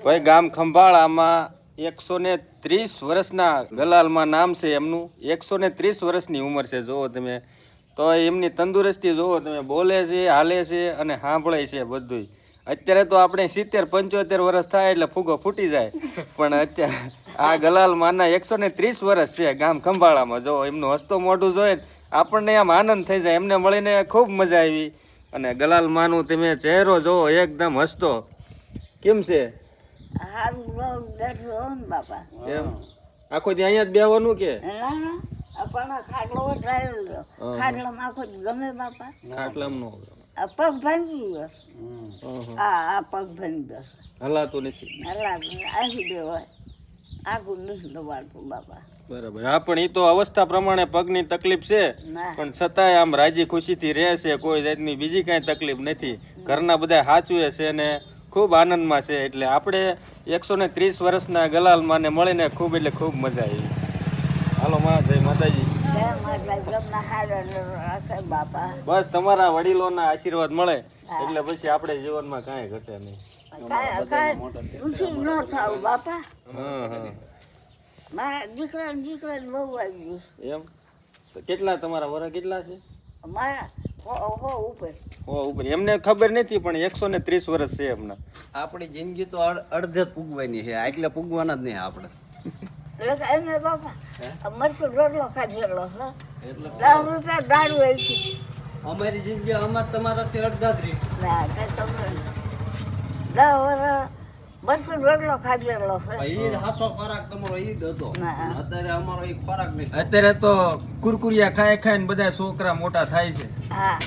ભાઈ ગામ ખંભાળામાં 130 વર્ષના ગલાલમાં નામ છે એમનું. 130 વર્ષની ઉંમર છે. જુઓ તમે તો એમની તંદુરસ્તી જુઓ તમે, બોલે છે, હાલે છે અને સાંભળે છે બધું. અત્યારે તો આપણે 70-75 વર્ષ થાય એટલે ફૂગો ફૂટી જાય, પણ અત્યારે આ ગલાલ માના 130 વર્ષ છે ગામ ખંભાળામાં. જો એમનું હસતો મોઢું જોઈએ આપણને આમ આનંદ થઈ જાય. એમને મળીને ખૂબ મજા આવી. અને ગલાલ માનું તમે ચહેરો જોવો એકદમ હસતો. કેમ છે એમ? આખો દી અહીંયા જ બેહવાનું કે ખાટલામાં પગ ભાંગી ગયો. આ પગ ભાંગી ગયો, હલાતું નથી. આવી ગયો આખું નથી દબાડતું બાપા. બરાબર. હા, પણ એ તો અવસ્થા પ્રમાણે પગની તકલીફ છે, પણ છતાંય આમ રાજી ખુશીથી રહે છે. કોઈ જાતની બીજી કાંઈ તકલીફ નથી. ઘરના બધા સાચવે છે ને ખૂબ આનંદમાં છે. એટલે આપણે 130 વર્ષના ગલાલ માને મળીને ખૂબ એટલે ખૂબ મજા આવી. હાલો માં, જય માતાજી. બસ તમારા વડીલોના આશીર્વાદ મળે એટલે પછી આપણે જીવનમાં કાંઈ ઘટે નહીં. બાપા હા હા મારા દીકરા બહુ આવી એમ? તો કેટલા તમારા વરા કેટલા છે? મારા ઉપર એમને ખબર નથી, પણ 130 વર્ષ છે એમના. આપણી જિંદગી તો અડધે પૂગવાની છે, એટલે પૂગવાના જ નહીં આપણે. એને બાપા મરચું રોટલો ખાધેલો છે, 10 રૂપિયા દારૂ આવી. અમારી જિંદગી આમાં તમારાથી અડધા જ રહી. ના તમને 10 વર્ષ મરચું રોટલો ખાધેલો છે. એ હાસો ખોરાક તમારો એ જ હતો. અત્યારે અમારો એ ખોરાક નહીં. અત્યારે તો કુરકુરિયા ખાઈ ખાઈને બધા છોકરા મોટા થાય છે. હા